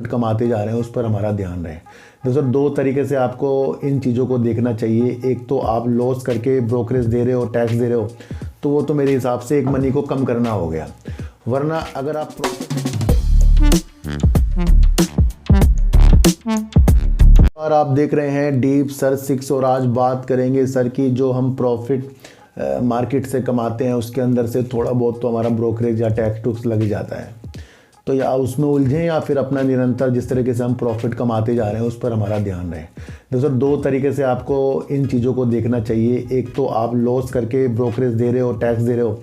कमाते जा रहे हैं उस पर हमारा ध्यान रहे। दोस्तों, दो तरीके से आपको इन चीज़ों को देखना चाहिए। एक तो आप लॉस करके ब्रोकरेज दे रहे हो, टैक्स दे रहे हो, तो वो तो मेरे हिसाब से एक मनी को कम करना हो गया। वरना अगर आप और आप देख रहे हैं डीप सर 6 और आज बात करेंगे सर की जो हम प्रॉफिट मार्केट से कमाते हैं उसके अंदर से थोड़ा बहुत तो हमारा ब्रोकरेज या टैक्स टूक्स लग जाता है। तो या उसमें उलझें या फिर अपना निरंतर जिस तरीके से हम प्रॉफिट कमाते जा रहे हैं उस पर हमारा ध्यान रहे। दोस्तों, दो तरीके से आपको इन चीज़ों को देखना चाहिए। एक तो आप लॉस करके ब्रोकरेज दे रहे हो, टैक्स दे रहे हो,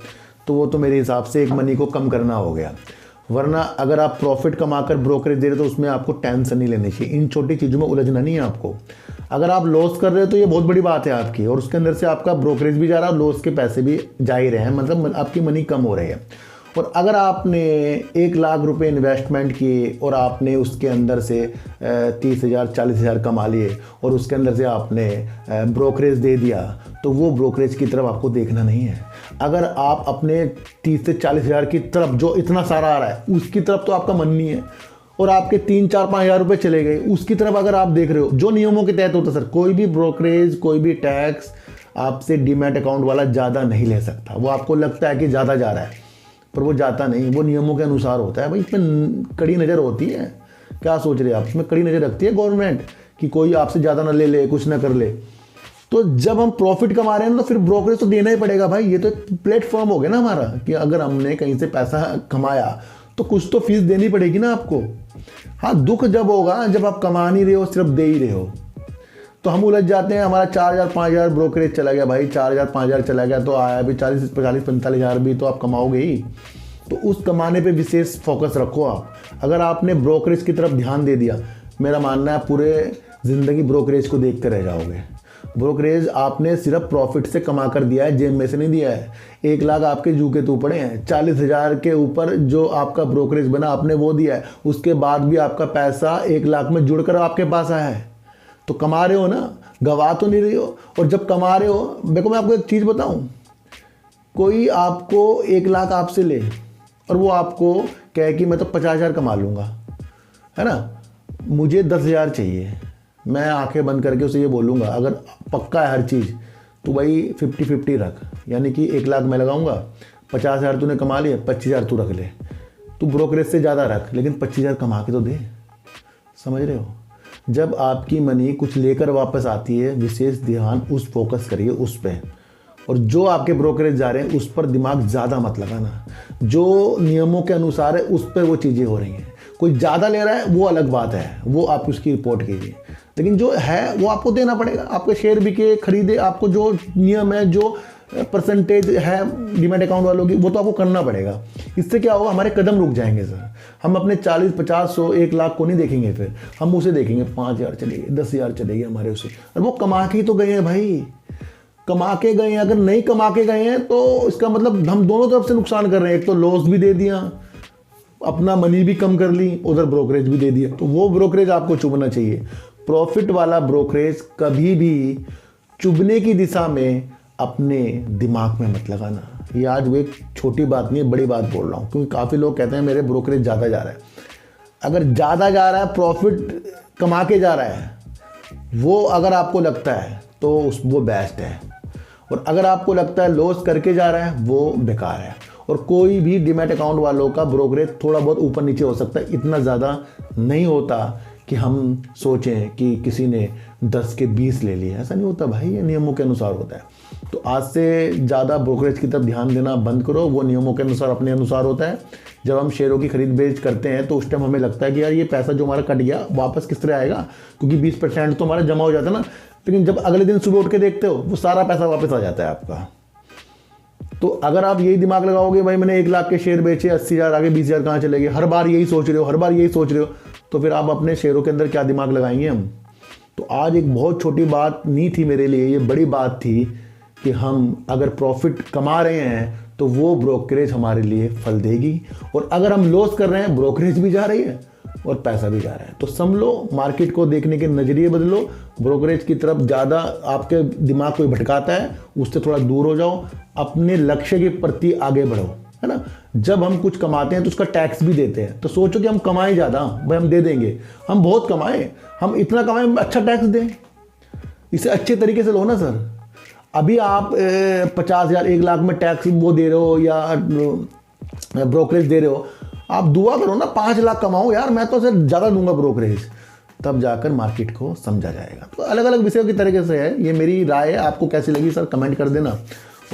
तो वो तो मेरे हिसाब से एक मनी को कम करना हो गया। वरना अगर आप प्रॉफिट कमाकर ब्रोकरेज दे रहे हो तो उसमें आपको टेंशन नहीं लेनी चाहिए। इन छोटी चीज़ों में उलझना नहीं है आपको। अगर आप लॉस कर रहे हो तो ये बहुत बड़ी बात है आपकी, और उसके अंदर से आपका ब्रोकरेज भी जा रहा है, लॉस के पैसे भी जा ही रहे हैं, मतलब आपकी मनी कम हो रही है। और अगर आपने 1 लाख रुपए इन्वेस्टमेंट किए और आपने उसके अंदर से 30,000 40,000 कमा लिए और उसके अंदर से आपने ब्रोकरेज दे दिया, तो वो ब्रोकरेज की तरफ आपको देखना नहीं है। अगर आप अपने 30 से 40,000 की तरफ जो इतना सारा आ रहा है उसकी तरफ तो आपका मन नहीं है, और आपके 3-4-5 हज़ार रुपये चले गए उसकी तरफ अगर आप देख रहे हो, जो नियमों के तहत होता है सर, कोई भी ब्रोकरेज कोई भी टैक्स आपसे डीमैट अकाउंट वाला ज़्यादा नहीं ले सकता। वो आपको लगता है कि ज़्यादा जा रहा है, पर वो जाता नहीं, वो नियमों के अनुसार होता है। भाई इसमें कड़ी नज़र होती है। क्या सोच रहे हैं आप? इसमें कड़ी नज़र रखती है गवर्नमेंट कि कोई आपसे ज़्यादा ना ले ले, कुछ ना कर ले। तो जब हम प्रॉफिट कमा रहे हैं तो फिर ब्रोकरेज तो देना ही पड़ेगा भाई। ये तो एक प्लेटफॉर्म हो गया ना हमारा कि अगर हमने कहीं से पैसा कमाया तो कुछ तो फीस देनी पड़ेगी ना आपको। हाँ, दुख जब होगा जब आप कमा नहीं रहे हो, सिर्फ दे ही रहे हो, तो हम उलझ जाते हैं। हमारा 4,000-5,000 ब्रोकरेज चला गया भाई, 4,000-5,000 चला गया तो आया भी 40-45 हज़ार भी तो आप कमाओगे ही। तो उस कमाने पे विशेष फोकस रखो आप। अगर आपने ब्रोकरेज की तरफ ध्यान दे दिया, मेरा मानना है पूरे ज़िंदगी ब्रोकरेज को देखते रह जाओगे। ब्रोकरेज आपने सिर्फ प्रॉफिट से कमा कर दिया है, जेब में से नहीं दिया है। 1 लाख आपके जू के तू पड़े हैं, 40,000 के ऊपर जो आपका ब्रोकरेज बना आपने वो दिया है, उसके बाद भी आपका पैसा 1 लाख में जुड़कर आपके पास आया है। तो कमा रहे हो ना, गवा तो नहीं रही हो। और जब कमा रहे हो, देखो मैं आपको एक चीज़ बताऊं, कोई आपको 1 लाख आपसे ले और वो आपको कहे कि मैं तो 50,000 कमा लूँगा, है ना, मुझे 10,000 चाहिए, मैं आंखें बंद करके उसे ये बोलूँगा, अगर पक्का है हर चीज़ तो भाई 50-50 रख, यानी कि 1 लाख मैं लगाऊँगा, 50,000 तूने कमा लिए, 25,000 तू रख ले। तू ब्रोकरेज से ज़्यादा रख, लेकिन 25,000 कमा के तो दे। समझ रहे हो? जब आपकी मनी कुछ लेकर वापस आती है, विशेष ध्यान उस फोकस करिए उस पे, और जो आपके ब्रोकरेज जा रहे हैं उस पर दिमाग ज़्यादा मत लगाना। जो नियमों के अनुसार है उस पर वो चीज़ें हो रही हैं। कोई ज़्यादा ले रहा है वो अलग बात है, वो आप उसकी रिपोर्ट कीजिए, लेकिन जो है वो आपको देना पड़ेगा। आपके शेयर बिके, खरीदे, आपको जो नियम है, जो परसेंटेज है डीमैट अकाउंट वालों की, वो तो आपको करना पड़ेगा। इससे क्या होगा, हमारे कदम रुक जाएंगे सर। हम अपने 40, 50, 100, 1 लाख को नहीं देखेंगे, फिर हम उसे देखेंगे 5,000 चलेगी, 10,000 चलेगी हमारे उसे, और वो कमा के ही तो गए हैं भाई, कमा के गए हैं। अगर नहीं कमा के गए हैं तो इसका मतलब हम दोनों तरफ से नुकसान कर रहे हैं। एक तो लॉस भी दे दिया, अपना मनी भी कम कर ली, उधर ब्रोकरेज भी दे दिया। तो वो ब्रोकरेज आपको चुभना चाहिए। प्रॉफिट वाला ब्रोकरेज कभी भी चुभने की दिशा में अपने दिमाग में मत लगाना। ये आज वो एक छोटी बात नहीं है, बड़ी बात बोल रहा हूँ, क्योंकि काफ़ी लोग कहते हैं मेरे ब्रोकरेज ज़्यादा जा रहा है। अगर ज़्यादा जा रहा है, प्रॉफिट कमा के जा रहा है, वो अगर आपको लगता है तो वो बेस्ट है, और अगर आपको लगता है लॉस करके जा रहा है वो बेकार है। और कोई भी डीमैट अकाउंट वालों का ब्रोकरेज थोड़ा बहुत ऊपर नीचे हो सकता है, इतना ज़्यादा नहीं होता कि हम सोचें कि किसी ने 10 के 20 ले लिए। ऐसा नहीं होता भाई, ये नियमों के अनुसार होता है। तो आज से ज़्यादा ब्रोकरेज की तरफ ध्यान देना बंद करो, वो नियमों के अनुसार अपने अनुसार होता है। जब हम शेयरों की खरीद बेच करते हैं तो उस टाइम हमें लगता है कि यार ये पैसा जो हमारा कट गया वापस किस तरह आएगा, क्योंकि 20% तो हमारा जमा हो जाता है ना। लेकिन जब अगले दिन सुबह उठ के देखते हो वो सारा पैसा वापस आ जाता है आपका। तो अगर आप यही दिमाग लगाओगे भाई मैंने 1 लाख के शेयर बेचे, 80,000 आगे 20,000 कहाँ चले गए, हर बार यही सोच रहे हो, तो फिर आप अपने शेयरों के अंदर क्या दिमाग लगाएंगे हम। तो आज एक बहुत छोटी बात नहीं थी मेरे लिए, ये बड़ी बात थी कि हम अगर प्रॉफिट कमा रहे हैं तो वो ब्रोकरेज हमारे लिए फल देगी, और अगर हम लॉस कर रहे हैं ब्रोकरेज भी जा रही है और पैसा भी जा रहा है। तो समझो, मार्केट को देखने के नज़रिए बदलो। ब्रोकरेज की तरफ ज़्यादा आपके दिमाग को भटकाता है, उससे थोड़ा दूर हो जाओ, अपने लक्ष्य के प्रति आगे बढ़ो, है ना। जब हम कुछ कमाते हैं तो उसका टैक्स भी देते हैं। तो सोचो कि हम कमाएं ज़्यादा, भाई हम दे देंगे, हम बहुत कमाएं, हम इतना कमाएं, अच्छा टैक्स दें, इसे अच्छे तरीके से लो ना सर। अभी आप 50,000 1 लाख में टैक्स वो दे रहे हो या ब्रोकरेज दे रहे हो, आप दुआ करो ना 5 लाख कमाओ यार, मैं तो सर ज़्यादा दूंगा ब्रोकरेज, तब जाकर मार्केट को समझा जाएगा। तो अलग अलग विषयों की तरीके से है, ये मेरी राय है। आपको कैसी लगी सर कमेंट कर देना,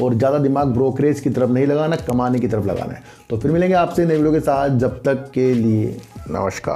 और ज़्यादा दिमाग ब्रोकरेज की तरफ नहीं लगाना, कमाने की तरफ लगाना है। तो फिर मिलेंगे आपसे नई वीडियो के साथ, जब तक के लिए नमस्कार।